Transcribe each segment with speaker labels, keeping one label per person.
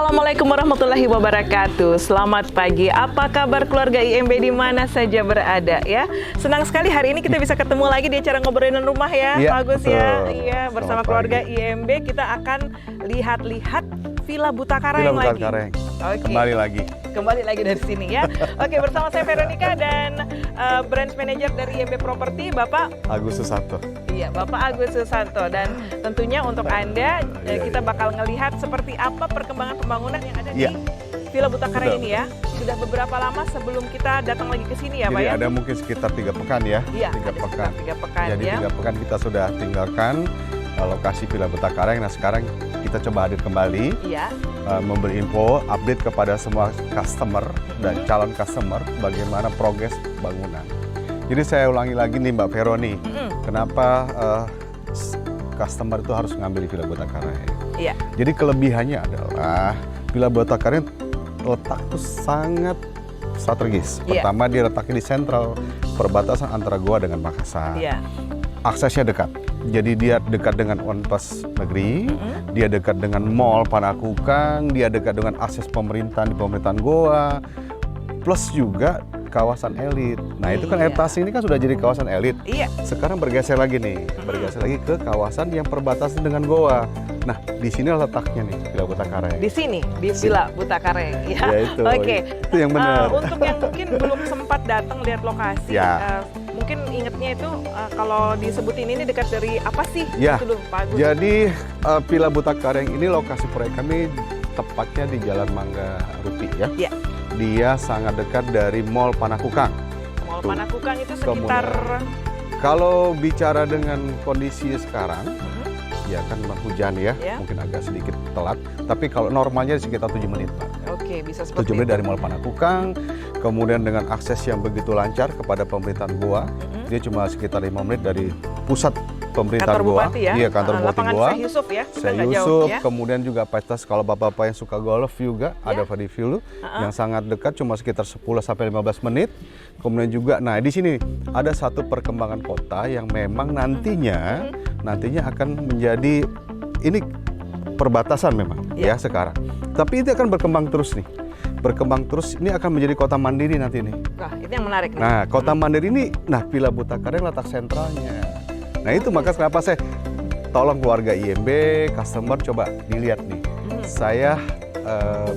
Speaker 1: Assalamualaikum warahmatullahi wabarakatuh. Selamat pagi. Apa kabar keluarga IMB di mana saja berada ya? Senang sekali hari ini kita bisa ketemu lagi di acara ngobrolin rumah ya, Pak Agus ya. Iya, bersama keluarga IMB kita akan lihat-lihat Villa Butakareng lagi. Oke. Kembali lagi dari sini ya. Oke, bersama saya Veronica dan branch manager dari IMB Property, Bapak
Speaker 2: Agus Susanto.
Speaker 1: Iya, Bapak Agus Susanto. Dan tentunya untuk Anda, kita bakal ngelihat seperti apa perkembangan pembangunan yang ada di Villa Butakareng ini ya. Sudah beberapa lama sebelum kita datang lagi ke sini ya, Pak ya?
Speaker 2: Jadi ada mungkin sekitar 3 pekan ya.
Speaker 1: Iya,
Speaker 2: 3 pekan.
Speaker 1: 3 pekan
Speaker 2: Jadi
Speaker 1: ya.
Speaker 2: 3 pekan kita sudah tinggalkan lokasi Villa Butakareng. Nah sekarang kita coba hadir kembali, memberi info, update kepada semua customer dan calon customer bagaimana progres bangunan. Jadi saya ulangi lagi nih Mbak Veroni, kenapa customer itu harus ngambil di Villa Butakareng.
Speaker 1: Iya.
Speaker 2: Jadi kelebihannya adalah Villa Butakareng letak itu sangat strategis. Pertama dia letaknya di sentral perbatasan antara Goa dengan Makassar. Aksesnya dekat. Jadi dia dekat dengan Unpas Negeri, dia dekat dengan Mall Panakukang, dia dekat dengan akses pemerintahan di pemerintahan Goa, plus juga kawasan elit. Nah itu kan Ertas ini kan sudah jadi kawasan elit. Sekarang bergeser lagi nih, bergeser lagi ke kawasan yang perbatasan dengan Goa. Nah di sini letaknya nih Villa Butakareng.
Speaker 1: Di sini, di Villa Butakareng. Ya
Speaker 2: itu.
Speaker 1: Oke.
Speaker 2: Itu yang benar.
Speaker 1: Untuk yang mungkin belum sempat datang lihat lokasi, mungkin ingetnya itu kalau disebutin ini dekat dari apa sih? Itu Pak Agus.
Speaker 2: Jadi Villa Butakareng ini lokasi proyek kami tepatnya di Jalan Mangga Rupi ya. Dia sangat dekat dari Mall Panakukang.
Speaker 1: Mall Panakukang itu sekitar...
Speaker 2: Kalau bicara dengan kondisi sekarang, ya kan hujan ya, mungkin agak sedikit telat. Tapi kalau normalnya sekitar 7 menit Pak.
Speaker 1: Oke, bisa seperti
Speaker 2: 7 menit dari Mall Panakukang, kemudian dengan akses yang begitu lancar kepada pemerintahan Goa, dia cuma sekitar 5 menit dari pusat pemerintahan Goa.
Speaker 1: Iya,
Speaker 2: kantor Bupati Goa.
Speaker 1: Syekh Yusuf ya,
Speaker 2: Syekh Yusuf, kemudian juga Petas kalau bapak-bapak yang suka golf juga ada Fadi View yang sangat dekat, cuma sekitar 10-15 menit. Kemudian juga, nah di sini ada satu perkembangan kota yang memang nantinya akan menjadi ini perbatasan memang ya sekarang. Tapi itu akan berkembang terus nih. Berkembang terus, ini akan menjadi kota mandiri nanti nih.
Speaker 1: Nah, itu yang menarik nih.
Speaker 2: Nah, kota mandiri ini, Villa Butakareng letak sentralnya. Nah, itu maka kenapa saya tolong keluarga IMB, customer coba dilihat nih. Saya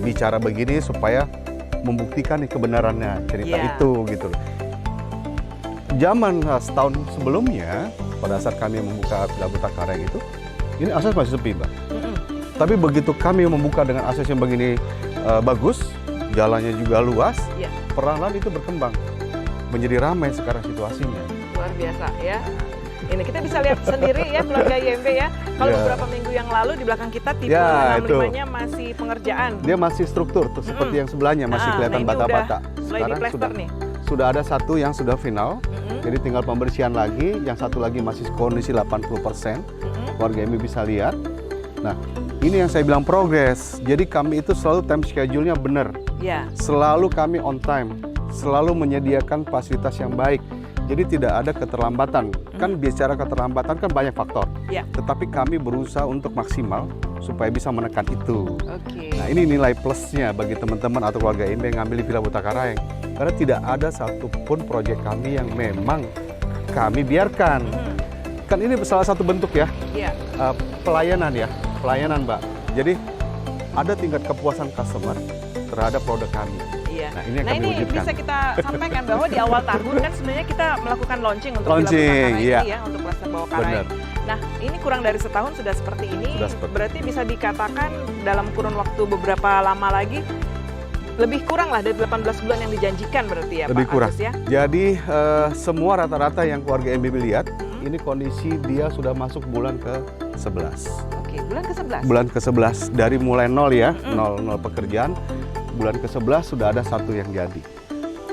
Speaker 2: bicara begini supaya membuktikan nih kebenarannya cerita itu gitu loh. Zaman setahun sebelumnya, pada saat kami membuka Villa Butakareng itu, ini akses masih sepi, Mbak. Tapi begitu kami membuka dengan akses yang begini bagus, jalannya juga luas, perlahan-lahan itu berkembang. Menjadi ramai sekarang situasinya.
Speaker 1: Luar biasa ya. Ini kita bisa lihat sendiri ya keluarga IMB ya. Kalau beberapa minggu yang lalu di belakang kita tipe 65-nya masih pengerjaan.
Speaker 2: Dia masih struktur tuh seperti yang sebelahnya masih kelihatan bata-bata.
Speaker 1: Sekarang
Speaker 2: sudah ada satu yang sudah final. Jadi tinggal pembersihan lagi, yang satu lagi masih kondisi 80%. Keluarga IMB bisa lihat. Nah, ini yang saya bilang progres. Jadi kami itu selalu time schedule-nya benar. Selalu kami on time. Selalu menyediakan fasilitas yang baik. Jadi tidak ada keterlambatan. Kan bicara keterlambatan kan banyak faktor. Tetapi kami berusaha untuk maksimal supaya bisa menekan itu. Nah ini nilai plusnya bagi teman-teman atau keluarga IMB yang ngambil di Villa Butakareng. Karena tidak ada satupun proyek kami yang memang kami biarkan. Kan ini salah satu bentuk ya, pelayanan ya, pelayanan Mbak. Jadi ada tingkat kepuasan customer terhadap produk kami. Nah ini
Speaker 1: bisa kita sampaikan bahwa di awal tahun kan sebenarnya kita melakukan launching untuk Villa Butakareng ini ya, untuk Plaza Bawakaraeng. Nah ini kurang dari setahun sudah seperti ini, berarti bisa dikatakan dalam kurun waktu beberapa lama lagi, lebih kurang lah dari 18 bulan yang dijanjikan berarti ya
Speaker 2: lebih
Speaker 1: Pak
Speaker 2: kurang.
Speaker 1: Agus ya?
Speaker 2: Jadi semua rata-rata yang keluarga MBB lihat, ini kondisi dia sudah masuk bulan ke-11.
Speaker 1: Oke, bulan ke-11?
Speaker 2: Bulan ke-11, dari mulai nol ya, nol pekerjaan. Bulan ke-11 sudah ada satu yang jadi.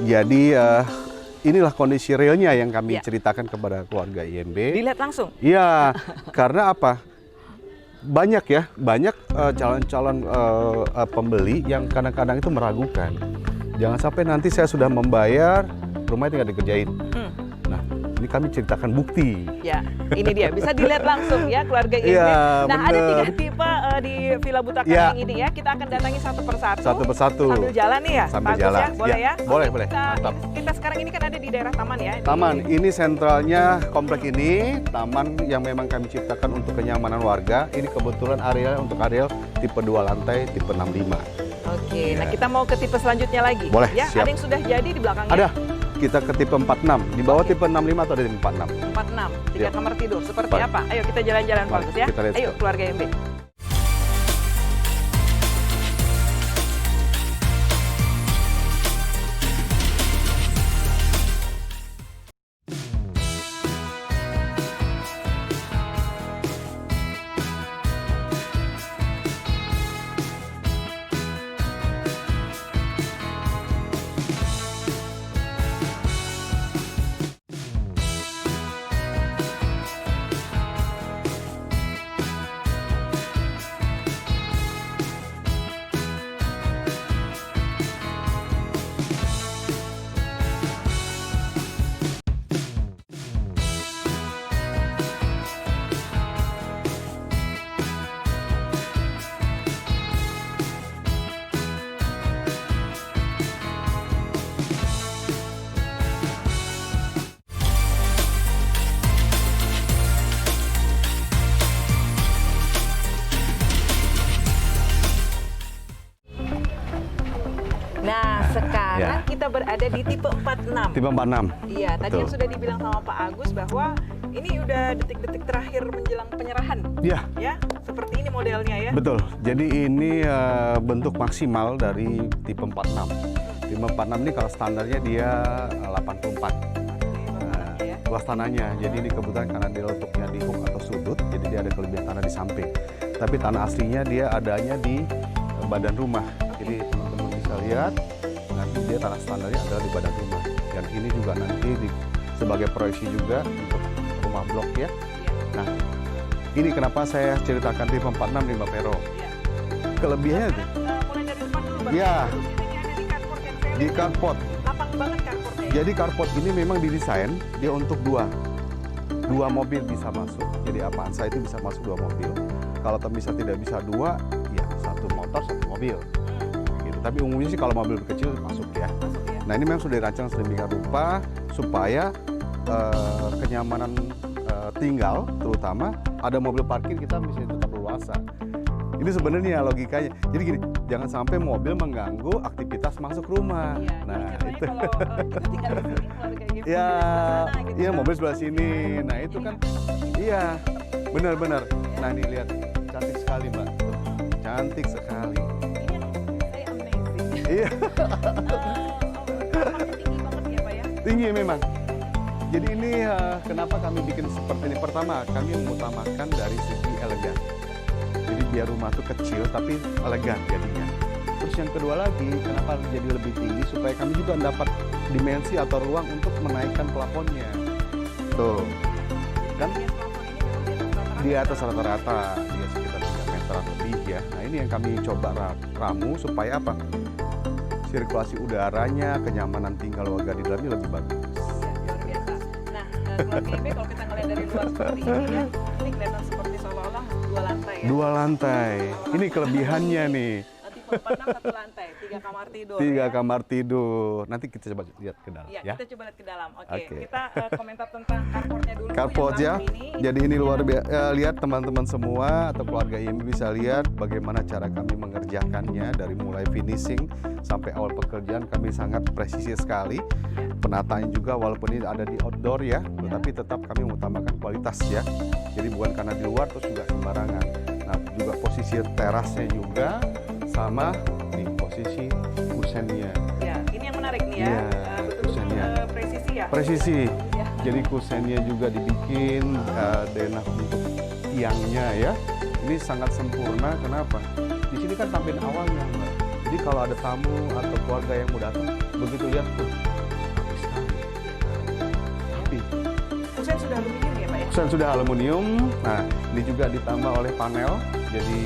Speaker 2: Jadi inilah kondisi realnya yang kami ceritakan kepada keluarga IMB.
Speaker 1: Dilihat langsung?
Speaker 2: Iya, karena apa? Banyak calon-calon pembeli yang kadang-kadang itu meragukan. Jangan sampai nanti saya sudah membayar, rumahnya tinggal dikerjain. Nah, ini kami ceritakan bukti.
Speaker 1: Ya, ini dia bisa dilihat langsung ya keluarga IMB.
Speaker 2: Iya,
Speaker 1: Nah, ada
Speaker 2: bener.
Speaker 1: 3 tipe di Villa Buta
Speaker 2: Iya.
Speaker 1: Kambing ini ya. Kita akan datangi satu persatu.
Speaker 2: Satu persatu.
Speaker 1: Sambil jalan nih ya,
Speaker 2: Sambil
Speaker 1: Pak Agus
Speaker 2: jalan.
Speaker 1: ya, boleh
Speaker 2: Ya,
Speaker 1: ya?
Speaker 2: boleh,
Speaker 1: Oke,
Speaker 2: boleh. Mantap.
Speaker 1: Kita sekarang ini kan ada di daerah taman ya.
Speaker 2: Taman, ini sentralnya komplek ini, taman yang memang kami ciptakan untuk kenyamanan warga. Ini kebetulan area untuk area tipe 2 lantai, tipe 65.
Speaker 1: Oke,
Speaker 2: Ya.
Speaker 1: nah kita mau ke tipe selanjutnya lagi.
Speaker 2: Boleh,
Speaker 1: Ya,
Speaker 2: siap.
Speaker 1: ada yang sudah jadi di belakangnya.
Speaker 2: Ada, kita ke tipe 46. Di bawah
Speaker 1: Oke.
Speaker 2: tipe 65 atau ada tipe 46?
Speaker 1: 46, 3
Speaker 2: Ya.
Speaker 1: kamar tidur. Seperti
Speaker 2: Baik.
Speaker 1: apa? Ayo kita jalan-jalan Pak
Speaker 2: Mari,
Speaker 1: Agus ya.
Speaker 2: kita lihat
Speaker 1: Ayo
Speaker 2: sekarang.
Speaker 1: keluarga IMB. Nah, sekarang
Speaker 2: Ya.
Speaker 1: kita berada di tipe 46.
Speaker 2: Tipe 46.
Speaker 1: Iya, tadi
Speaker 2: Betul.
Speaker 1: yang sudah dibilang sama Pak Agus bahwa ini udah detik-detik terakhir menjelang penyerahan.
Speaker 2: Iya,
Speaker 1: Ya, seperti ini modelnya ya.
Speaker 2: betul. Jadi ini bentuk maksimal dari tipe 46. Tipe 46 ini kalau standarnya dia 84. Nah,
Speaker 1: Ya.
Speaker 2: luas tanahnya. Jadi ini kebetulan karena dia letaknya di hook atau sudut, jadi dia ada kelebihan tanah di samping. Tapi tanah aslinya dia adanya di badan rumah. Jadi teman-teman bisa lihat, nanti dia tanah standarnya adalah di badan rumah. Dan ini juga nanti sebagai proyeksi juga untuk rumah blok ya. Nah, ini kenapa saya ceritakan tipe 46 di Mbak Pero.
Speaker 1: Iya.
Speaker 2: Kelebihannya tuh,
Speaker 1: Mulai dari depan dulu, Bang.
Speaker 2: Iya.
Speaker 1: Ini ada di carport yang saya
Speaker 2: di
Speaker 1: lihat.
Speaker 2: carport.
Speaker 1: Lapang banget carportnya.
Speaker 2: Jadi carport ini memang didesain dia untuk dua mobil bisa masuk. Jadi Avanza itu bisa masuk 2 mobil. Kalau bisa tidak bisa 2, ya 1 motor 1 mobil. Gitu. Tapi umumnya sih kalau mobil kecil masuk ya.
Speaker 1: Masuk ya.
Speaker 2: Nah ini memang sudah dirancang sedemikian rupa supaya kenyamanan tinggal, terutama ada mobil parkir kita bisa tetap leluasa. Ini sebenarnya logikanya. Jadi gini, jangan sampai mobil mengganggu aktivitas masuk rumah.
Speaker 1: Iya,
Speaker 2: Nah
Speaker 1: jadi
Speaker 2: itu.
Speaker 1: contohnya kalau kita tinggal di sini keluarga IMB
Speaker 2: Ya,
Speaker 1: sebelah sana gitu
Speaker 2: iya
Speaker 1: kan.
Speaker 2: mobil sebelah sini. Nah itu
Speaker 1: Jadi
Speaker 2: kan, iya, benar-benar. Nah ini lihat, cantik sekali Mbak. Tuh, cantik sekali.
Speaker 1: ini yang saya amazing.
Speaker 2: Iya,
Speaker 1: Tinggi banget ya Pak ya.
Speaker 2: tinggi memang. Jadi ini kenapa kami bikin seperti ini? Pertama, kami mengutamakan dari segi elegan. Jadi biar rumah tuh kecil tapi elegan jadinya. Terus yang kedua lagi, kenapa jadi lebih tinggi? Supaya kami juga dapat dimensi atau ruang untuk menaikkan plafonnya. Tuh, kan? Di atas rata-rata, dia sekitar 3 meter lebih ya. Nah ini yang kami coba ramu supaya apa? Sirkulasi udaranya, kenyamanan tinggal warga di dalamnya lebih bagus.
Speaker 1: Luar biasa. Nah, keluarga IMB kalau kita ngeliat dari luar seperti ini ya, ini kelihatan seperti seolah-olah 2 lantai ya.
Speaker 2: 2 lantai. Ini kelebihannya nih.
Speaker 1: Tipe 46 1 lantai, 3 kamar tidur.
Speaker 2: 3
Speaker 1: ya.
Speaker 2: kamar tidur. Nanti kita coba lihat ke dalam
Speaker 1: Iya,
Speaker 2: ya.
Speaker 1: kita coba lihat ke dalam. Oke,
Speaker 2: Oke.
Speaker 1: kita komentar tentang carportnya dulu.
Speaker 2: Carport
Speaker 1: yang
Speaker 2: ya.
Speaker 1: baru ini.
Speaker 2: Jadi ini luar biasa. Lihat teman-teman semua atau keluarga IMB bisa lihat bagaimana cara kami mengerjakannya dari mulai finishing sampai awal pekerjaan kami sangat presisi sekali. Penataannya juga walaupun ini ada di outdoor ya, tetapi tetap kami mengutamakan kualitas ya. Jadi bukan karena di luar terus juga sembarangan. Nah, juga posisi terasnya juga sama di posisi kusennya.
Speaker 1: Ya, ini yang menarik nih ya.
Speaker 2: Iya,
Speaker 1: Betul-betul
Speaker 2: kusennya.
Speaker 1: presisi ya.
Speaker 2: Presisi.
Speaker 1: Ya.
Speaker 2: Jadi kusennya juga dibikin denah untuk tiangnya ya. Ini sangat sempurna. Kenapa? Di sini kan tampilan awalnya, Mbak. Jadi kalau ada tamu atau keluarga yang mau datang, begitu lihat tuh, rapi sekali. Rapi.
Speaker 1: Kusen sudah aluminium ya Pak ya?
Speaker 2: Kusen sudah aluminium. Nah, ini juga ditambah oleh panel. Jadi,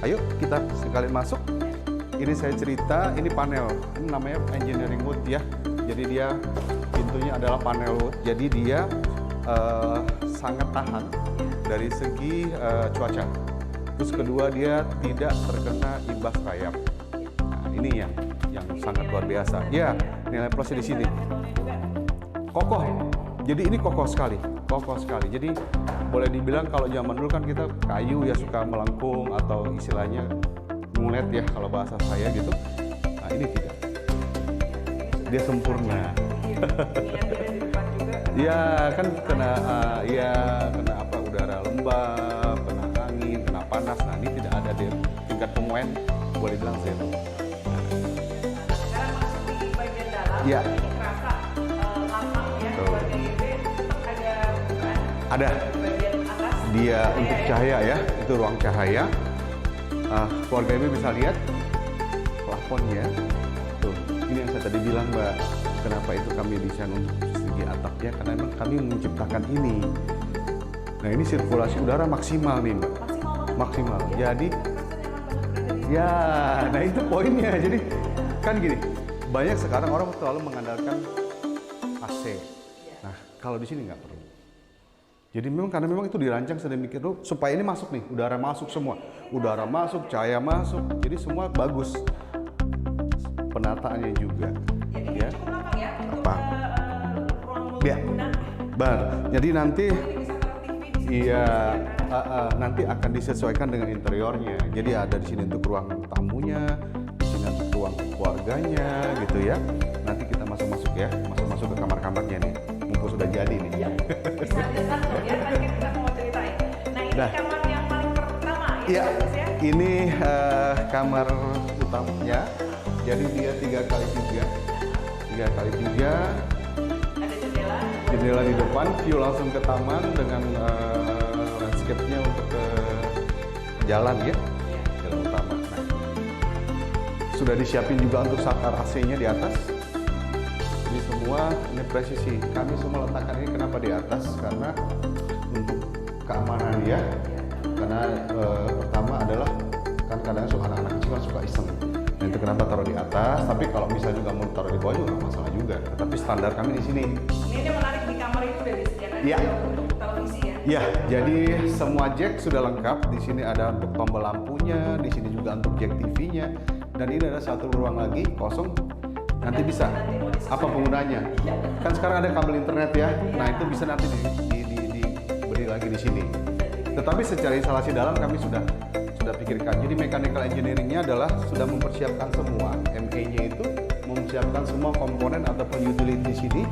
Speaker 2: ayo kita sekalian masuk. Ini saya cerita, ini panel. Ini namanya engineering wood ya. Jadi dia pintunya adalah panel wood. Jadi dia sangat tahan dari segi cuaca. Terus kedua dia tidak terkena imbas rayap. Nah, ini yang sangat luar biasa. Ya, nilai plusnya di sini. Kokoh. Jadi ini kokoh sekali. Jadi boleh dibilang kalau zaman dulu kan kita kayu ya suka melengkung atau istilahnya ngulet ya kalau bahasa saya gitu. Nah, ini tidak. Dia sempurna. Ya kan kena apa udara lembab, kena angin, kena panas. Nah ini tidak ada di tingkat penguaian boleh bilang zero.
Speaker 1: Sekarang masuk di bagian dalam.
Speaker 2: Iya.
Speaker 1: Ini kerasa lapangnya keluarga YB tetap ada bukaan.
Speaker 2: Ada.
Speaker 1: Di bagian atas.
Speaker 2: Dia untuk cahaya ya, itu ruang cahaya. Keluarga YB bisa lihat plafonnya. Tuh, ini yang saya tadi bilang Mbak. Kenapa itu kami desain untuk segi atapnya? Karena memang kami menciptakan ini. Nah ini sirkulasi udara maksimal nih Mbak. Maksimal. Jadi, ya, nah itu poinnya. Jadi kan gini, banyak sekarang orang terlalu mengandalkan AC. Nah kalau di sini nggak perlu. Jadi memang karena memang itu dirancang sedemikian rupa supaya ini masuk nih, udara masuk semua, udara masuk, cahaya masuk. Jadi semua bagus. Penataannya juga. Ya. Apa? Ya, benar. Jadi nanti, iya, nanti akan disesuaikan dengan interiornya. Jadi ada di sini untuk ruang tamunya, di sini untuk ruang keluarganya, gitu ya. Nanti kita masuk ya, masuk ke kamar-kamarnya nih. Mumpung sudah jadi nih.
Speaker 1: Bisa langsung ya, tadi kan kita mau ceritain. Nah ini kamar yang paling pertama ya, bagus ya?
Speaker 2: Ini kamar utamanya. Jadi dia 3x3. 3x3.
Speaker 1: Ada
Speaker 2: jendela di depan, view langsung ke taman dengan landscape-nya untuk ke jalan ya, jalan utama. Nah, sudah disiapin juga untuk saklar AC-nya di atas. Jadi semua ini presisi. Kami semua letakkan ini kenapa di atas? Karena untuk keamanan ya. Karena pertama adalah kan kadang suka anak-anak kecil kan suka iseng. Nah, itu kenapa taruh di atas, tapi kalau bisa juga mau taruh di bawah juga nggak masalah juga. Tapi standar kami di sini.
Speaker 1: Ini menarik di kamar itu udah disediakan untuk televisi ya?
Speaker 2: Ya, jadi semua jack sudah lengkap. Di sini ada untuk tombol lampunya, di sini juga untuk jack TV-nya. Dan ini ada satu ruang lagi kosong. Nanti bisa apa penggunanya? Kan sekarang ada kabel internet ya. Nah itu bisa nanti diberi lagi di sini. Tetapi secara instalasi dalam kami sudah pikirkan. Jadi mechanical engineering-nya adalah sudah mempersiapkan semua. ME-nya itu mempersiapkan semua komponen ataupun utility di sini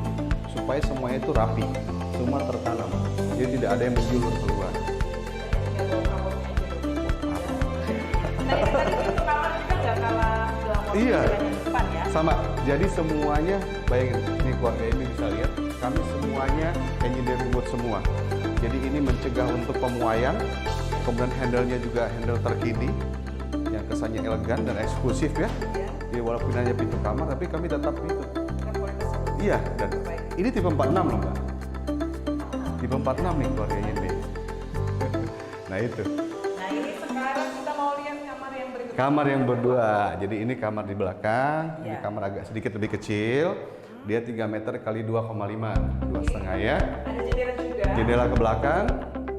Speaker 2: supaya semuanya itu rapi, semua tertanam. Jadi tidak ada yang menjulur keluar.
Speaker 1: Nah ini tadi untuk kamar juga nggak kalah glamor
Speaker 2: Iya,
Speaker 1: yang depan ya?
Speaker 2: sama. Jadi semuanya, bayangin, ini keluarga ini bisa lihat, kami semuanya engineering wood semua. Jadi ini mencegah untuk pemuaian. Kemudian handle-nya juga handle terkini yang kesannya elegan dan eksklusif ya. Jadi walaupun hanya pintu kamar, tapi kami tetap itu. Iya, dan ini tipe 46 loh Mbak. Tipe 46 nih keluarganya ini. Nah itu.
Speaker 1: Nah ini sekarang kita mau lihat kamar yang berikutnya.
Speaker 2: Kamar yang berdua. Jadi ini kamar di belakang. Ini kamar agak sedikit lebih kecil. Dia 3 meter kali 2,5, 2,5 ya.
Speaker 1: Ada jendela juga.
Speaker 2: Jendela ke belakang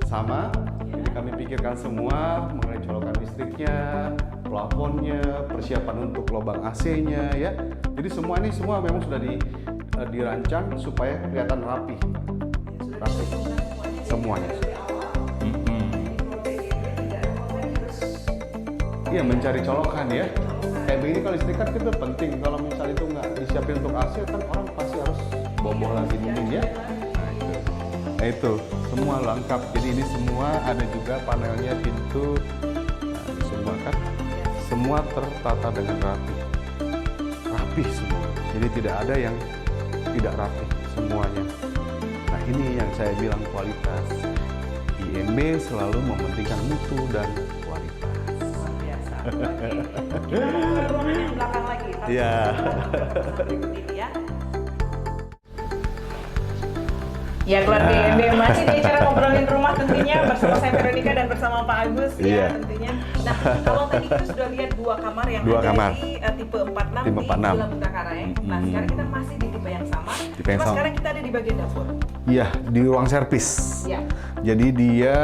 Speaker 2: sama. Kami pikirkan semua mengenai colokan listriknya, plafonnya, persiapan untuk lubang AC-nya ya. Jadi semua ini memang sudah dirancang supaya kelihatan rapi. Rapi. Semuanya. Iya, mencari colokan ya. Kayak begini kalau listrik kan itu penting. Kalau misalnya itu nggak disiapin untuk AC kan orang pasti harus bobo lagi dinding ya. Nah itu semua lengkap. Jadi ini semua ada juga panelnya, pintu, nah, ini semua kan semua tertata dengan rapi semua. Jadi tidak ada yang tidak rapi semuanya. Nah ini yang saya bilang kualitas. IMB selalu mementingkan mutu dan kualitas.
Speaker 1: Luar biasa. Oke. Kita mau ke ruangan yang belakang lagi.
Speaker 2: Iya.
Speaker 1: Berikut ini ya. Ya keluarga IMB masih di acara ngobrolin rumah tentunya bersama saya Veronica dan bersama Pak Agus ya tentunya. Nah kalau tadi kita sudah lihat dua kamar yang ada di tipe 46 di Villa Butakarang. Nah sekarang kita masih di tipe Mas, sekarang kita ada di bagian dapur.
Speaker 2: Iya, di ruang servis.
Speaker 1: Ya.
Speaker 2: Jadi dia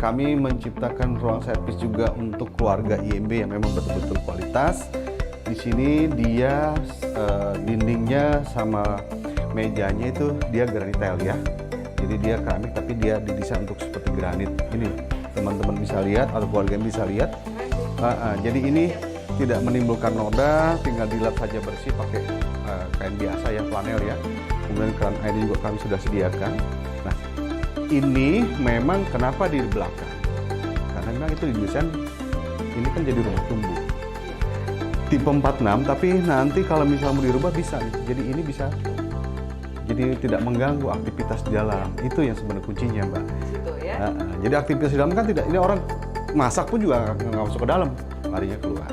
Speaker 2: kami menciptakan ruang servis juga untuk keluarga IMB yang memang betul-betul kualitas. Di sini dia dindingnya sama mejanya itu dia granit tile ya. Jadi dia keramik tapi dia didesain untuk seperti granit. Ini teman-teman bisa lihat atau keluarga bisa lihat. Jadi ini tidak menimbulkan noda, tinggal dilap saja bersih pakai kain biasa ya, flanel ya. Kemudian keran air juga kami sudah sediakan. Nah, ini memang kenapa di belakang? Karena memang itu didesain ini kan jadi rumah tumbuh. Tipe 46, tapi nanti kalau misalnya mau dirubah bisa nih. Jadi ini bisa jadi tidak mengganggu aktivitas di dalam. Itu yang sebenarnya kuncinya, Mbak.
Speaker 1: Situ ya.
Speaker 2: Jadi aktivitas di dalam kan tidak, ini orang masak pun juga nggak masuk ke dalam, larinya keluar.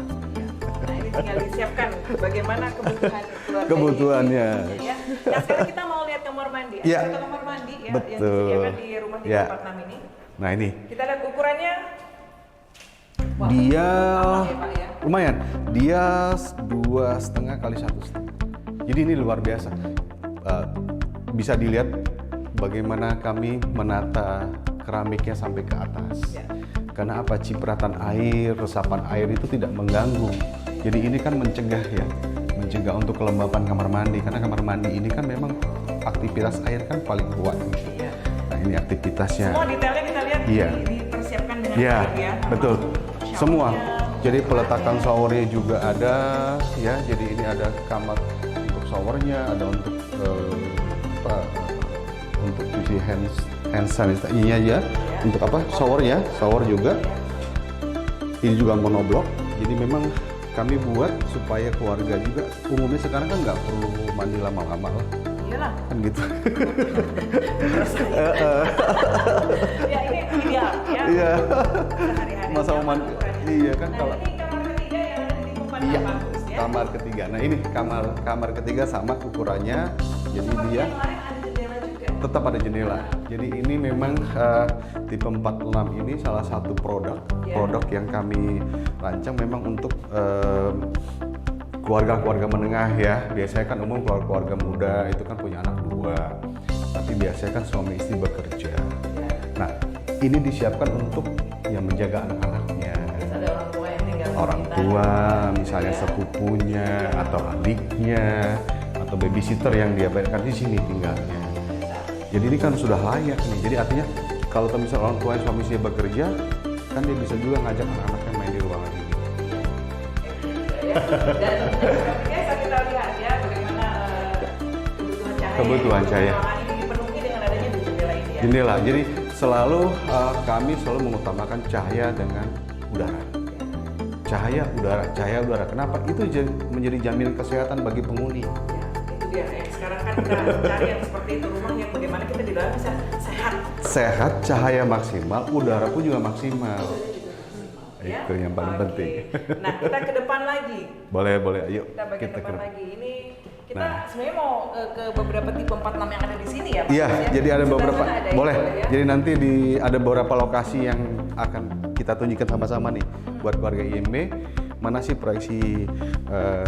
Speaker 1: Nah, ini tinggal disiapkan bagaimana kebutuhan keluarga
Speaker 2: Kebutuhannya.
Speaker 1: ini, ya. Nah, sekarang kita mau lihat kamar mandi.
Speaker 2: Ya.
Speaker 1: Ada kamar mandi ya,
Speaker 2: Betul.
Speaker 1: yang disediakan di rumah 346 ini.
Speaker 2: Nah ini,
Speaker 1: Kita lihat ukurannya. Wah,
Speaker 2: dia
Speaker 1: aman ya, Pak, ya?
Speaker 2: lumayan. Dia 2,5 kali 1,5. Jadi ini luar biasa. Bisa dilihat bagaimana kami menata keramiknya sampai ke atas.
Speaker 1: Ya.
Speaker 2: Karena apa? Cipratan air, resapan air itu tidak mengganggu. Jadi ini kan mencegah ya, mencegah untuk kelembapan kamar mandi. Karena kamar mandi ini kan memang aktivitas air kan paling kuat.
Speaker 1: Iya.
Speaker 2: Nah ini aktivitasnya.
Speaker 1: Semua detailnya kita lihat
Speaker 2: Iya.
Speaker 1: dipersiapkan dengan
Speaker 2: Iya,
Speaker 1: baik ya.
Speaker 2: betul.
Speaker 1: Showernya,
Speaker 2: Semua. Jadi peletakan showernya juga ada, ya. Jadi ini ada kamar untuk showernya, ada untuk untuk cuci hand sanitizer-nya ya. Untuk apa? Showernya, shower juga. Ini juga monoblok. Jadi memang kami buat supaya keluarga juga umumnya sekarang kan nggak perlu mandi lama-lama lah.
Speaker 1: Iyalah.
Speaker 2: Kan gitu.
Speaker 1: Ya ini ideal ya.
Speaker 2: Iya.
Speaker 1: Sehari-hari.
Speaker 2: Masa mau mandi. Iya kan
Speaker 1: Nah,
Speaker 2: kalau
Speaker 1: ini kamar ketiga yang ada di tipe 46
Speaker 2: iya,
Speaker 1: bagus ya.
Speaker 2: kamar ketiga. Nah ini kamar ketiga sama ukurannya. Jadi
Speaker 1: Seperti
Speaker 2: dia
Speaker 1: yang lain ada jendela juga.
Speaker 2: tetap ada jendela. Jadi ini memang tipe 46 ini salah satu produk yang kami rancang memang untuk keluarga-keluarga menengah ya. Biasanya kan umum keluarga muda itu kan punya anak 2. Tapi biasanya kan suami istri bekerja. Nah, ini disiapkan untuk yang menjaga anak-anaknya.
Speaker 1: Terus ada orang tua yang tinggal
Speaker 2: Orang
Speaker 1: sekitar.
Speaker 2: tua, misalnya sepupunya atau adiknya atau babysitter yang dia bayarkan di sini tinggalnya. Jadi ini kan sudah layak nih. Jadi artinya kalau misalnya orang tua suami istri bekerja, kan dia bisa juga ngajak anak-anaknya main di ruangan ini.
Speaker 1: Dan biasa kita lihat ya bagaimana
Speaker 2: Kebutuhan cahaya.
Speaker 1: Ruangan ini dipenuhi dengan adanya jendela ini ya.
Speaker 2: Jendela. Jadi selalu kami selalu mengutamakan cahaya dengan udara. Cahaya udara. Kenapa? Itu menjadi jaminan kesehatan bagi penghuni.
Speaker 1: Ya, itu dia. Sekarang kan kita cari yang seperti itu, rumah yang bagaimana kita di dalam bisa sehat.
Speaker 2: Sehat, cahaya maksimal, udara pun juga maksimal.
Speaker 1: Ya?
Speaker 2: Itu yang paling
Speaker 1: Oke.
Speaker 2: penting.
Speaker 1: Nah, kita ke depan lagi.
Speaker 2: Boleh, ayo
Speaker 1: Kita bagian
Speaker 2: kita
Speaker 1: depan
Speaker 2: ke.
Speaker 1: lagi. Ini kita
Speaker 2: Nah.
Speaker 1: sebenarnya mau ke beberapa tipe 46 yang ada di sini ya, Pak?
Speaker 2: Iya,
Speaker 1: Ya?
Speaker 2: jadi ada
Speaker 1: Sebelah
Speaker 2: beberapa.
Speaker 1: sana ada ya,
Speaker 2: Boleh.
Speaker 1: ya?
Speaker 2: Jadi nanti ada beberapa lokasi yang akan kita tunjukkan sama-sama nih buat keluarga IMB. Mana sih proyeksi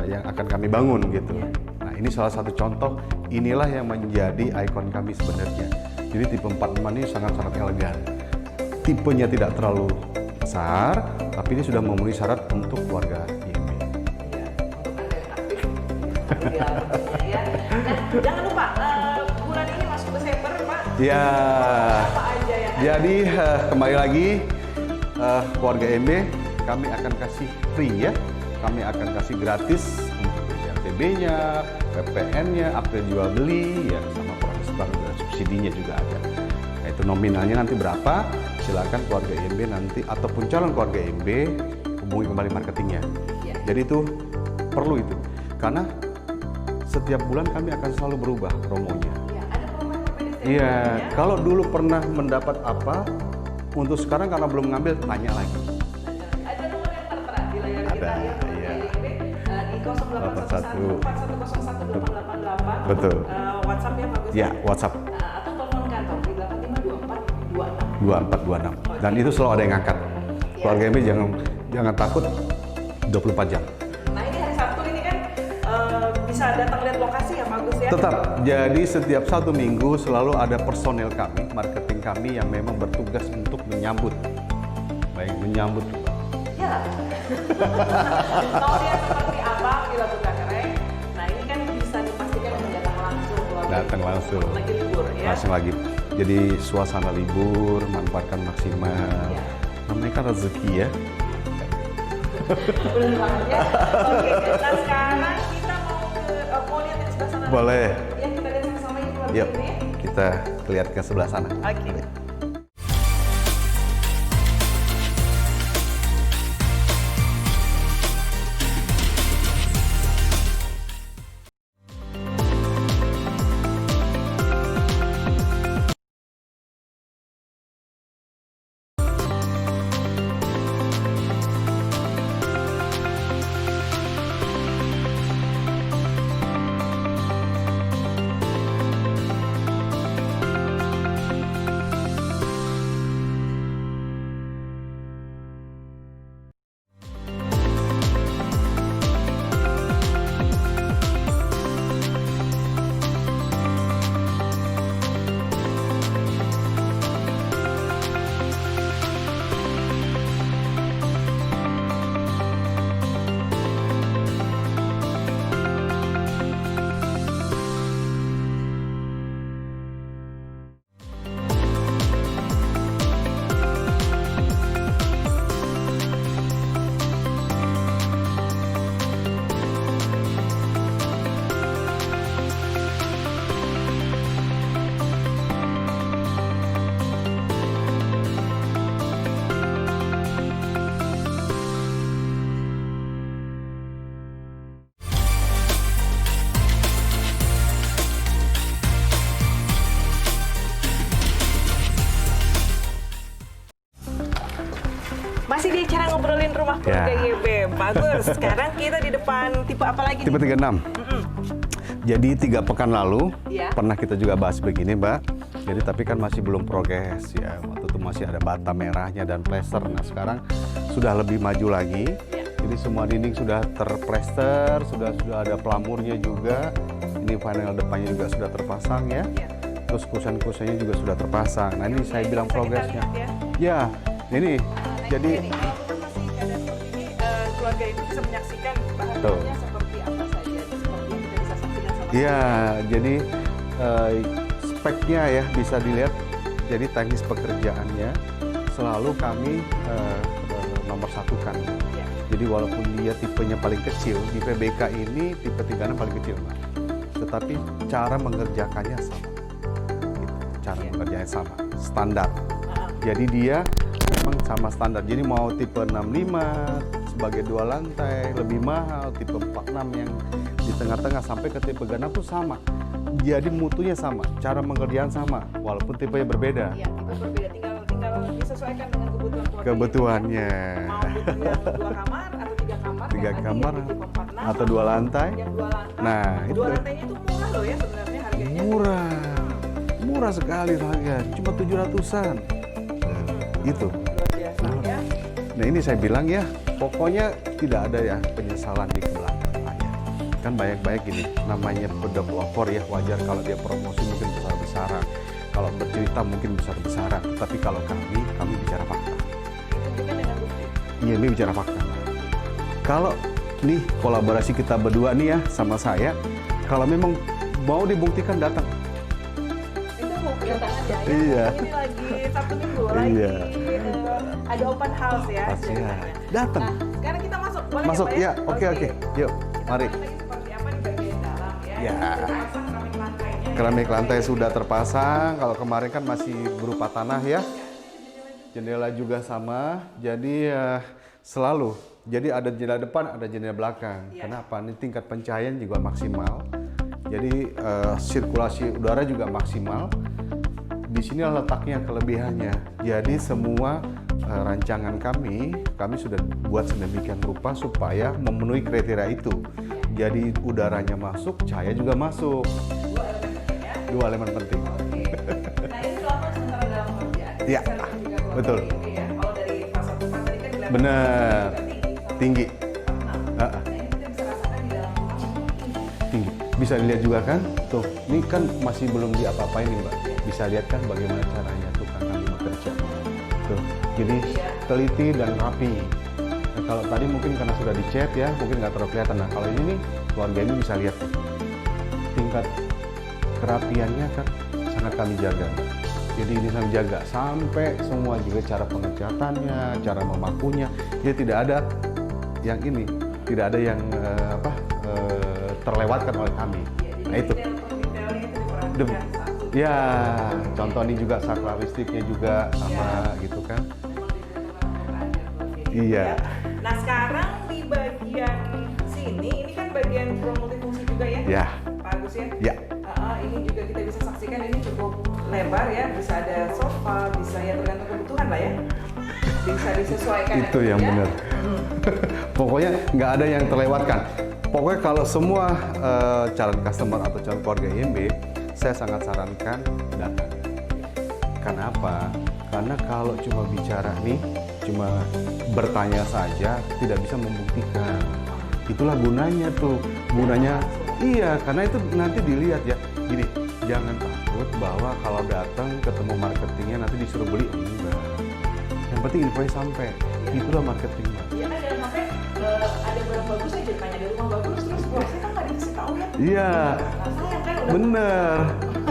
Speaker 2: yang akan kami bangun gitu. Nah, ini salah satu contoh. Inilah yang menjadi ikon kami sebenarnya. Jadi tipe 45 ini sangat-sangat elegan. Tipenya tidak terlalu besar, tapi ini sudah memenuhi syarat untuk keluarga IMB.
Speaker 1: Ya, untuk Anda yang aktif. Ideal tentunya, ya. Nah, jangan lupa bulan ini masuk Desember, Pak.
Speaker 2: Ya.
Speaker 1: Apa aja yang ada?
Speaker 2: Jadi kembali lagi keluarga IMB kami akan kasih free ya. Kami akan kasih gratis untuk BPB-nya, PPN-nya, akte jual beli ya, sama proses bank dan subsidinya juga ada. Nah, itu nominalnya nanti berapa? Silakan keluarga IMB nanti ataupun calon keluarga IMB hubungi kembali marketingnya.
Speaker 1: Ya.
Speaker 2: Jadi itu perlu itu. Karena setiap bulan kami akan selalu berubah promonya.
Speaker 1: Ya, ada promo yang berbeda setiap
Speaker 2: Iya,
Speaker 1: bulannya.
Speaker 2: kalau dulu pernah mendapat apa, untuk sekarang karena belum ngambil tanya lagi.
Speaker 1: Ada nomor yang tertera di layar
Speaker 2: Ada,
Speaker 1: kita ya,
Speaker 2: iya.
Speaker 1: di 0811 4101
Speaker 2: Betul.
Speaker 1: WhatsApp ya Pak Gus.
Speaker 2: Ya, WhatsApp
Speaker 1: Atau telepon kantor di 852426.
Speaker 2: 2426. Dan itu selalu ada yang ngangkat. Keluarga IMB jangan takut 24 jam.
Speaker 1: Nah ini hari Sabtu ini kan bisa datang lihat lokasi ya Pak Gus ya.
Speaker 2: Tetap. Jadi setiap 1 minggu selalu ada personel kami, marketing kami yang memang bertugas untuk menyambut. Baik, menyambut.
Speaker 1: Ya. Kalau dia seperti abang di Labu Kakereng, nah ini kan bisa dipastikan datang langsung.
Speaker 2: Datang langsung.
Speaker 1: Lagi libur ya.
Speaker 2: Langsung lagi. Jadi suasana libur, manfaatkan maksimal.
Speaker 1: Ya.
Speaker 2: Namanya kan rezeki ya.
Speaker 1: Benar banget ya. Oke, nah sekarang kita mau lihat di sebelah sana.
Speaker 2: Boleh.
Speaker 1: Ya, kita lihat sama-sama yuk keluar
Speaker 2: Yuk,
Speaker 1: sini.
Speaker 2: kita lihat ke sebelah sana.
Speaker 1: Oke. Masih di acara ngobrolin rumah keluarga YB. Bagus. Sekarang kita di depan tipe apa lagi?
Speaker 2: Tipe 36. Jadi 3 pekan lalu pernah kita juga bahas begini, Mbak. Jadi tapi kan masih belum progres ya. Waktu itu masih ada bata merahnya dan plester. Nah sekarang sudah lebih maju lagi. Jadi semua dinding sudah terplester, sudah ada pelamurnya juga. Ini panel depannya juga sudah terpasang ya. Terus kusen-kusennya juga sudah terpasang. Nah ini saya bilang progresnya. Ya, ini. Jadi
Speaker 1: keluarga itu bisa menyaksikan bahannya seperti apa saja, seperti yang kita bisa saksikan sama.
Speaker 2: Iya, jadi speknya ya bisa dilihat. Jadi teknis pekerjaannya selalu kami nomor satukan. Ya. Jadi walaupun dia tipenya paling kecil, di PBK ini tipe 36 paling kecil, Mbak. Tetapi cara mengerjakannya sama. Gitu. Cara mengerjakannya sama, standar. Jadi dia memang sama standar. Jadi mau tipe 65 sebagai 2 lantai lebih mahal, tipe 46 yang di tengah-tengah sampai ke tipe 36 itu sama. Jadi mutunya sama, cara pengerjaan sama, walaupun tipenya berbeda.
Speaker 1: Iya, tipe berbeda. Tinggal disesuaikan dengan kebutuhan keluarga.
Speaker 2: Kebutuhannya.
Speaker 1: Mau butuh yang 2 kamar atau 3 kamar?
Speaker 2: 3 kamar atau 2 lantai.
Speaker 1: Yang 2 lantai.
Speaker 2: Nah,
Speaker 1: 2 lantainya itu murah loh ya sebenarnya harganya.
Speaker 2: Murah sekali harga, cuma 700-an. Gitu. Nah ini saya bilang ya, pokoknya tidak ada ya penyesalan di belakang. Kan banyak-banyak gini, namanya pedok-pelopor ya, wajar kalau dia promosi mungkin besar-besaran. Kalau bercerita mungkin besar-besaran. Tapi kalau kami bicara fakta. Iya, ini bicara fakta. Kalau nih kolaborasi kita berdua nih ya sama saya, kalau memang mau dibuktikan datang. Iya.
Speaker 1: Ini lagi Sabtu Minggu lagi ada open house ya.
Speaker 2: Datang.
Speaker 1: Nah, sekarang kita masuk. Boleh
Speaker 2: masuk
Speaker 1: ya,
Speaker 2: ya. Oke. Yuk, mari.
Speaker 1: Seperti apa di bagian dalam ya?
Speaker 2: Ya.
Speaker 1: Keramik lantainya.
Speaker 2: Keramik lantai sudah terpasang. Kalau kemarin kan masih berupa tanah ya. Jendela juga sama. Jadi selalu. Jadi ada jendela depan, ada jendela belakang. Kenapa? Ini tingkat pencahayaan juga maksimal. Jadi sirkulasi udara juga maksimal. Di sini letaknya kelebihannya. Jadi semua rancangan kami sudah buat sedemikian rupa supaya memenuhi kriteria itu. Jadi udaranya masuk, cahaya juga masuk. 2 elemen penting.
Speaker 1: Nah ini contoh sementara dalam pekerjaan.
Speaker 2: Iya, betul.
Speaker 1: Kalau dari fasad rumah tadi kan kelihatan
Speaker 2: Benar, tinggi.
Speaker 1: Nah ini kita bisa rasakan di dalam rumah
Speaker 2: Tinggi. Bisa dilihat juga kan, tuh, ini kan masih belum diapa-apain nih Mbak. Bisa lihat kan bagaimana caranya tukang kami bekerja. Tuh, jadi teliti dan rapi. Nah, kalau tadi mungkin karena sudah dicat ya, mungkin nggak terlalu kelihatan. Nah, kalau ini nih, keluarga ini bisa lihat nih, tingkat kerapiannya kan sangat kami jaga. Jadi ini kami jaga sampai semua juga cara pengecatannya, cara memakunya. Jadi tidak ada yang ini, tidak ada yang terlewatkan oleh kami. Nah itu. Ya, contoh ini juga sakralistiknya juga sama gitu kan. Iya.
Speaker 1: Nah sekarang di bagian sini, ini kan bagian ruang multifungsi juga ya?
Speaker 2: Ya.
Speaker 1: Pak Agus ya?
Speaker 2: Ya.
Speaker 1: Ini juga kita bisa saksikan ini cukup lebar ya, bisa ada sofa, bisa ya tergantung kebutuhan lah ya. Bisa disesuaikan.
Speaker 2: Itu yang
Speaker 1: ya.
Speaker 2: benar. Pokoknya nggak ada yang terlewatkan. Pokoknya kalau semua calon customer atau calon keluarga IMB, saya sangat sarankan datang. Kenapa? Karena kalau cuma bicara nih, cuma bertanya saja, tidak bisa membuktikan. Itulah gunanya tuh. Gunanya, iya, karena itu nanti dilihat ya. Gini, jangan takut bahwa kalau datang ketemu marketingnya nanti disuruh beli, enggak. Yang penting infonya sampai. Itulah marketing, Mbak.
Speaker 1: Iya kan, jangan sampai ada barang bagus aja, tanya ada rumah bagus, terus puasnya kan nggak dikasih tahu ya.
Speaker 2: Iya.
Speaker 1: Sayang kan udah.
Speaker 2: Bener.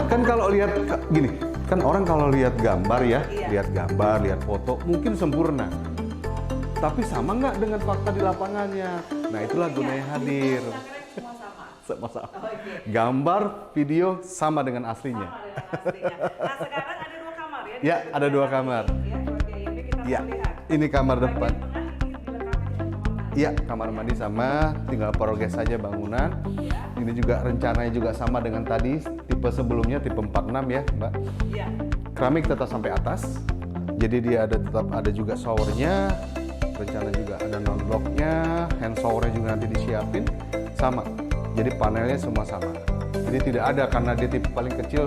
Speaker 2: Kan kalau lihat gini, kan orang kalau lihat gambar ya, lihat gambar, lihat foto, mungkin sempurna. Tapi sama nggak dengan fakta di lapangannya? Nah itulah gunanya hadir.
Speaker 1: Semua sama.
Speaker 2: Sama-sama.
Speaker 1: Oke.
Speaker 2: Gambar, video sama dengan aslinya.
Speaker 1: Sama dengan aslinya. Nah sekarang ada 2 kamar ya?
Speaker 2: Ya, ada 2 kamar.
Speaker 1: Ya, keluarga IMB kita
Speaker 2: Ya,
Speaker 1: mau lihat.
Speaker 2: ini kamar
Speaker 1: Bagian
Speaker 2: depan.
Speaker 1: tengah ini dilengkapi dengan kamar mandi.
Speaker 2: Iya, kamar mandi sama, tinggal progres saja bangunan. Ini juga rencananya juga sama dengan tadi, tipe sebelumnya, tipe 46 ya, Mbak.
Speaker 1: Iya.
Speaker 2: Keramik tetap sampai atas, jadi dia tetap ada juga showernya. Rencana juga ada non-blocknya, hand showernya juga nanti disiapin, sama. Jadi panelnya semua sama. Jadi tidak ada karena dia tipe paling kecil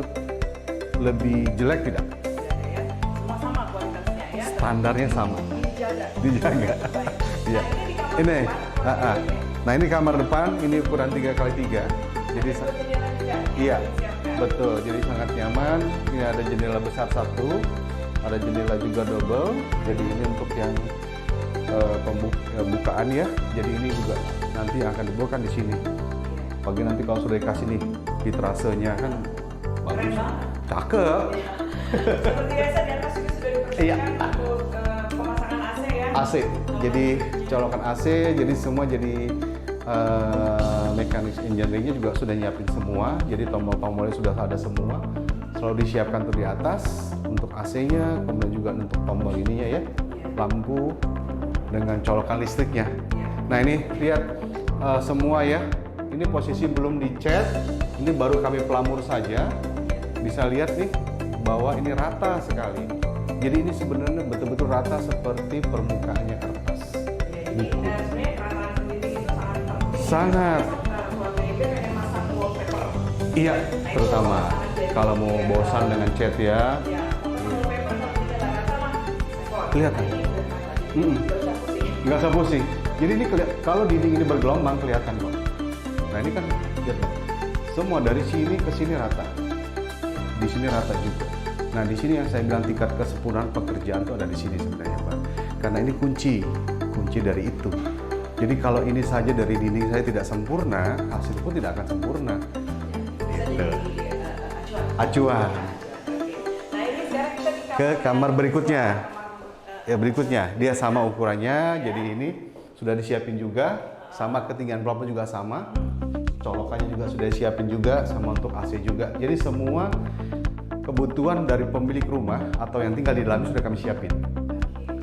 Speaker 2: lebih jelek tidak.
Speaker 1: Tidak ada ya. Semua sama kualitasnya ya.
Speaker 2: Standarnya sama.
Speaker 1: Dijaga.
Speaker 2: Dijaga. Iya. Ini. Nah ini kamar depan, ini ukuran 3x3. Jadi
Speaker 1: Jendela juga.
Speaker 2: iya,
Speaker 1: Disiapkan.
Speaker 2: betul. Jadi sangat nyaman. Ini ada jendela besar 1, ada jendela juga double. Jadi ini untuk yang pembukaan ya. Jadi ini juga nanti akan dibuka di sini. Pagi nanti kalau sudah dikasih nih vitrasenya kan bagus, cakep.
Speaker 1: Seperti biasa di atas juga sudah
Speaker 2: Iya.
Speaker 1: dipersiapkan untuk pemasangan AC ya.
Speaker 2: AC. Jadi colokan AC. Jadi semua jadi mekanik engineeringnya juga sudah nyiapin semua. Jadi tombol-tombolnya sudah ada semua. Selalu disiapkan tuh di atas untuk AC-nya, kemudian juga untuk tombol ininya ya, lampu dengan colokan listriknya. Nah ini lihat semua ya. Ini posisi belum dicat, ini baru kami pelamur saja. Bisa lihat nih bahwa ini rata sekali. Jadi ini sebenarnya betul-betul rata seperti permukaannya kertas.
Speaker 1: Jadi sebenarnya keramahan sendiri itu sangat penting.
Speaker 2: Sangat.
Speaker 1: Keluarga IMB pengen masang wallpaper.
Speaker 2: Iya, terutama kalau mau bosan dengan cat ya.
Speaker 1: Ya, wallpaper kalau tidak rata mah repot.
Speaker 2: Kelihatan.
Speaker 1: Ini udah rata, jadi nggak usah pusing.
Speaker 2: Nggak usah pusing. Jadi ini kalau dinding ini bergelombang kelihatan kok. Nah ini kan lihat, semua dari sini ke sini rata. Di sini rata juga. Nah di sini yang saya bilang tingkat kesempurnaan pekerjaan itu ada di sini sebenarnya Pak. Karena ini kunci dari itu. Jadi kalau ini saja dari dinding saya tidak sempurna, hasil pun tidak akan sempurna.
Speaker 1: Bisa jadi
Speaker 2: Acuan.
Speaker 1: Nah ini sekarang kita di
Speaker 2: Ke kamar berikutnya. Ya berikutnya, dia sama ukurannya, jadi ini sudah disiapin juga, sama ketinggian plafon juga sama, colokannya juga sudah disiapin juga, sama untuk AC juga. Jadi semua kebutuhan dari pemilik rumah atau yang tinggal di dalam sudah kami siapin.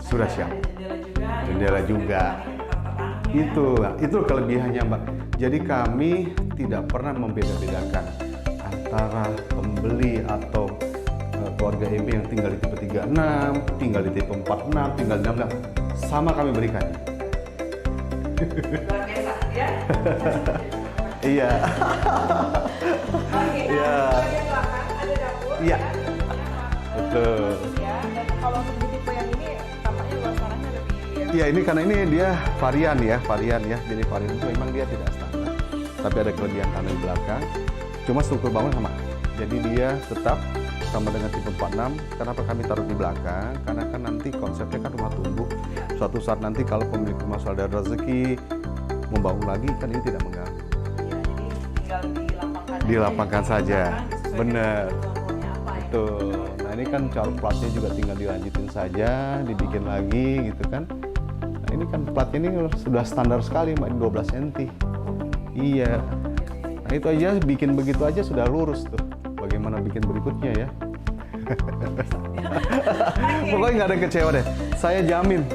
Speaker 2: Sudah siap. Jendela juga. Itu kelebihannya Mbak. Jadi kami tidak pernah membeda-bedakan antara pembeli atau keluarga IMB yang tinggal di tipe 36, tinggal di tipe 46, tinggal di 66, sama kami berikan.
Speaker 1: luar biasa ya.
Speaker 2: Iya.
Speaker 1: Oke,
Speaker 2: Iya.
Speaker 1: nah bagian belakang ada dapur.
Speaker 2: Iya.
Speaker 1: Ya,
Speaker 2: Betul.
Speaker 1: ya, dan kalau untuk di tipe yang ini tampaknya luasananya lebih.
Speaker 2: Iya ini karena ini dia varian ya. Jadi varian itu memang dia tidak standar. tapi ada kelebihan tanah di belakang. Cuma struktur bangunan sama. Jadi dia tetap sama dengan tipe 46. Kenapa kami taruh di belakang? Karena kan nanti konsepnya kan rumah tumbuh. Suatu saat nanti kalau pemilik rumah sudah ada rezeki membangun lagi, kan ini tidak mengganggu.
Speaker 1: Ya, jadi tinggal
Speaker 2: Dilapangkan saja. Bener.
Speaker 1: Ya?
Speaker 2: Betul. Nah ini kan calon platnya juga tinggal dilanjutin saja, dibikin lagi gitu kan. Nah ini kan platnya ini sudah standar sekali, Mbak, 12 cm. Iya. Nah itu aja bikin begitu aja sudah lurus tuh. Bagaimana bikin berikutnya ya? Pokoknya nggak ada yang kecewa deh. Saya jamin.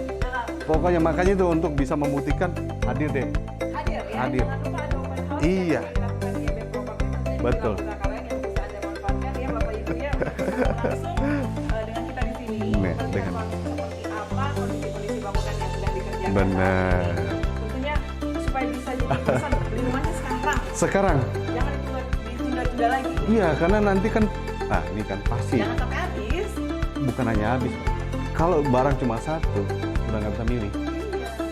Speaker 2: Pokoknya makanya itu untuk bisa membuktikan hadir deh.
Speaker 1: Hadir ya.
Speaker 2: Hadir.
Speaker 1: Jangan lupa ada open house
Speaker 2: Iya.
Speaker 1: yang dilakukan di YB Property. Jadi
Speaker 2: Betul.
Speaker 1: Villa Butakarang yang bisa Anda manfaatkan ya Bapak Ibu ya. Langsung dengan kita di sini.
Speaker 2: Dengan
Speaker 1: Seperti apa kondisi bangunan yang sedang dikerjakan.
Speaker 2: benar.
Speaker 1: Tentunya supaya bisa jadi bisa beli rumahnya sekarang.
Speaker 2: Sekarang.
Speaker 1: Jangan ditunda-tunda lagi.
Speaker 2: Iya, karena nanti kan, ini kan pasti.
Speaker 1: Jangan sampai habis.
Speaker 2: Bukan hanya habis. Kalau barang cuma satu, udah nggak bisa milih.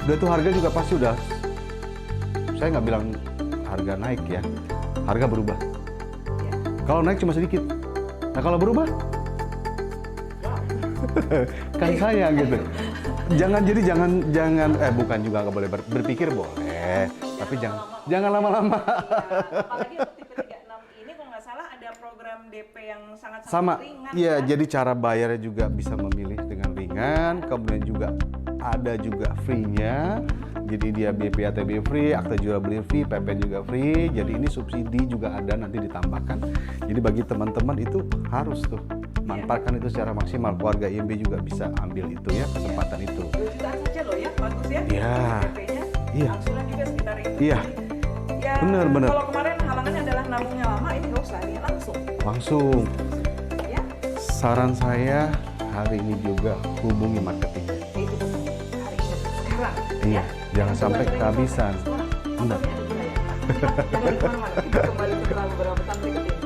Speaker 2: Udah tuh harga juga pasti udah. Saya nggak bilang harga naik ya, harga berubah.
Speaker 1: Ya.
Speaker 2: Kalau naik cuma sedikit. Nah kalau berubah, kan saya gitu. Jangan bukan juga nggak boleh berpikir boleh, tapi jangan lama-lama.
Speaker 1: Apalagi untuk tipe 36 ini kalau nggak salah ada program DP yang sangat
Speaker 2: Sama,
Speaker 1: ringan.
Speaker 2: iya.
Speaker 1: Kan?
Speaker 2: Jadi cara bayarnya juga bisa memilih dengan ringan. Kemudian juga ada juga free-nya. Jadi dia BP ATB free, akta jual beli free, PPN juga free. Jadi ini subsidi juga ada nanti ditambahkan. Jadi bagi teman-teman itu harus tuh manfaatkan itu secara maksimal. Keluarga IMB juga bisa ambil itu ya, kesempatan itu.
Speaker 1: 2 jutaan saja loh ya, bagus ya.
Speaker 2: Iya.
Speaker 1: DP-nya.
Speaker 2: Iya.
Speaker 1: Angsuran juga sekitar itu.
Speaker 2: Iya.
Speaker 1: Ya,
Speaker 2: Benar.
Speaker 1: kalau kemarin halangannya adalah nabungnya lama, ini nggak usah, ini langsung.
Speaker 2: Langsung.
Speaker 1: Ya,
Speaker 2: Saran saya hari ini juga hubungi marketing.
Speaker 1: itu betul. Hari ini sekarang.
Speaker 2: Iya, jangan sampai kehabisan. Benar.
Speaker 1: Jangan kemana-mana, kita kembali setelah beberapa pesan berikut ini.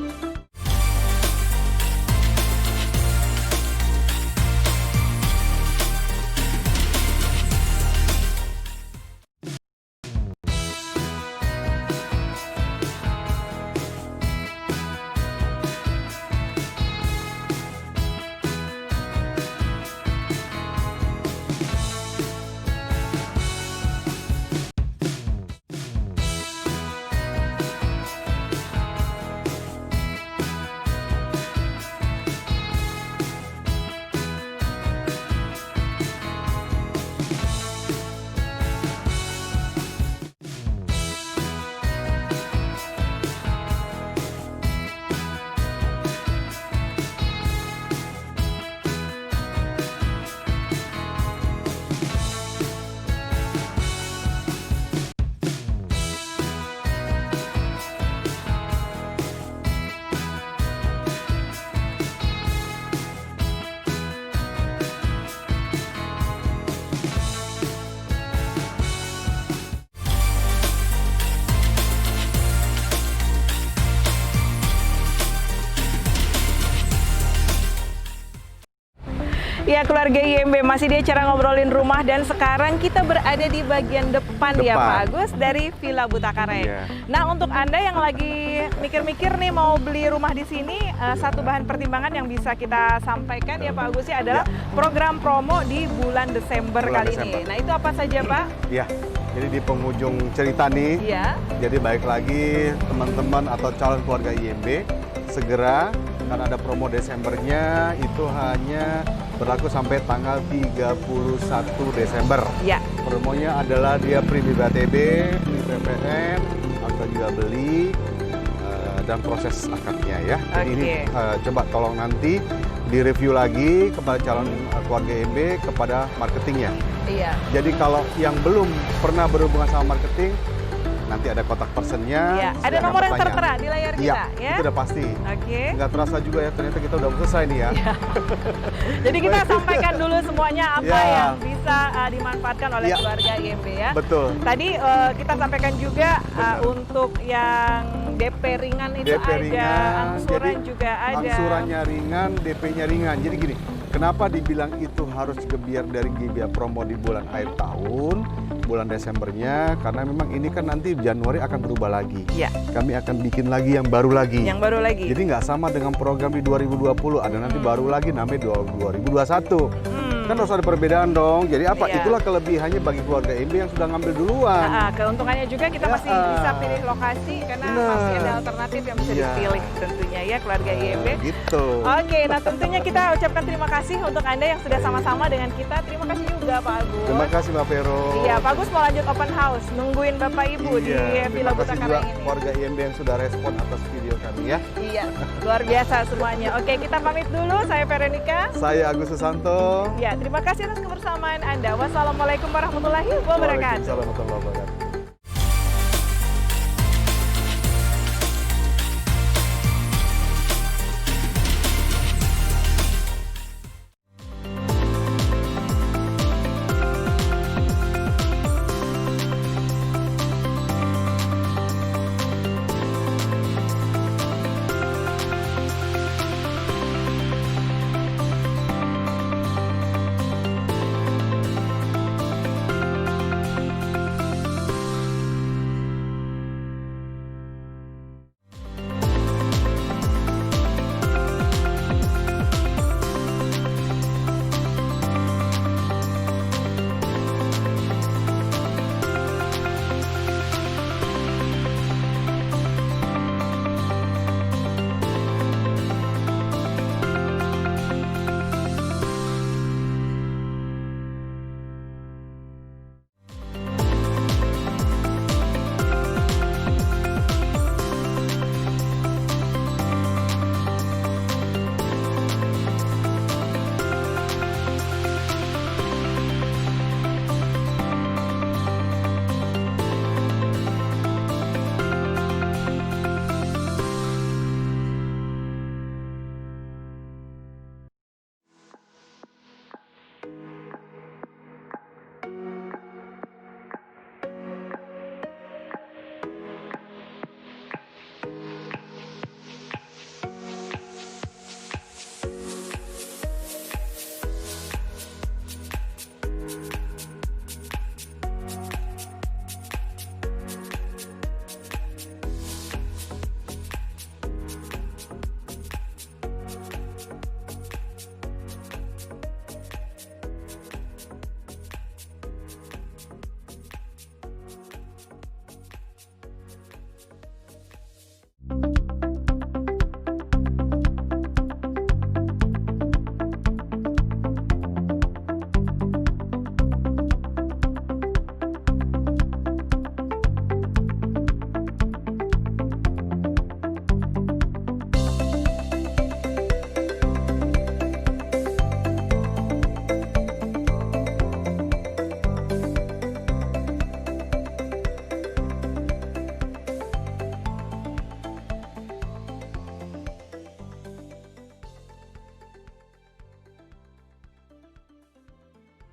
Speaker 1: Ya keluarga IMB, masih di acara ngobrolin rumah dan sekarang kita berada di bagian depan. Ya Pak Agus dari Villa Butakarang.
Speaker 2: Iya.
Speaker 1: Nah untuk Anda yang lagi mikir-mikir nih mau beli rumah di sini, satu bahan pertimbangan yang bisa kita sampaikan ya Pak Agus ya adalah program promo di bulan Desember kali ini. Nah itu apa saja Pak?
Speaker 2: Iya, jadi di penghujung cerita nih,
Speaker 1: Iya.
Speaker 2: jadi baik lagi teman-teman atau calon keluarga IMB segera, karena ada promo Desembernya itu hanya berlaku sampai tanggal 31 Desember.
Speaker 1: Ya.
Speaker 2: Promonya adalah dia free BPTB, free PPN, atau juga beli dan proses akadnya ya. Jadi ini coba tolong nanti direview lagi kepada calon keluarga IMB kepada marketingnya.
Speaker 1: Iya.
Speaker 2: Jadi kalau yang belum pernah berhubungan sama marketing, nanti ada kontak personnya.
Speaker 1: Iya. Ada nomor yang tertera di layar kita
Speaker 2: Iya,
Speaker 1: ya.
Speaker 2: itu udah pasti.
Speaker 1: Oke.
Speaker 2: Nggak terasa juga ya, ternyata kita udah selesai nih ya.
Speaker 1: Iya. Jadi kita sampaikan dulu semuanya apa
Speaker 2: Ya.
Speaker 1: yang bisa dimanfaatkan oleh
Speaker 2: Ya.
Speaker 1: keluarga IMB ya.
Speaker 2: Betul.
Speaker 1: Tadi kita sampaikan juga untuk yang DP ringan itu
Speaker 2: DP
Speaker 1: ada,
Speaker 2: ringan,
Speaker 1: angsuran
Speaker 2: jadi
Speaker 1: juga ada.
Speaker 2: Angsurannya ringan, DP-nya ringan. Jadi gini, kenapa dibilang itu harus gebiar dari GBA promo di bulan akhir tahun? bulan Desembernya, karena memang ini kan nanti Januari akan berubah lagi.
Speaker 1: Ya.
Speaker 2: Kami akan bikin lagi yang baru lagi.
Speaker 1: Yang baru lagi.
Speaker 2: Jadi nggak sama dengan program di 2020, ada nanti baru lagi namanya 2021. Kan harus ada perbedaan dong. Jadi apa?
Speaker 1: Iya.
Speaker 2: Itulah kelebihannya bagi keluarga MB yang sudah ngambil duluan.
Speaker 1: Keuntungannya juga kita masih bisa pilih lokasi karena masih ada alternatif yang bisa dipilih tentunya ya keluarga IMB.
Speaker 2: Gitu.
Speaker 1: Oke, nah tentunya kita ucapkan terima kasih untuk Anda yang sudah sama-sama dengan kita. Terima kasih juga Pak Agus.
Speaker 2: Terima kasih Mbak Vero.
Speaker 1: Iya, Pak Agus mau lanjut open house, nungguin Bapak Ibu di Villa Buta Karang ini.
Speaker 2: Keluarga IMB yang sudah respon atas video kami ya.
Speaker 1: Iya, luar biasa semuanya. Oke, kita pamit dulu. Saya Veronica.
Speaker 2: Saya Agus Susanto.
Speaker 1: Ya, terima kasih atas kebersamaan Anda. Wassalamualaikum warahmatullahi wabarakatuh.
Speaker 2: Waalaikumsalam warahmatullahi wabarakatuh.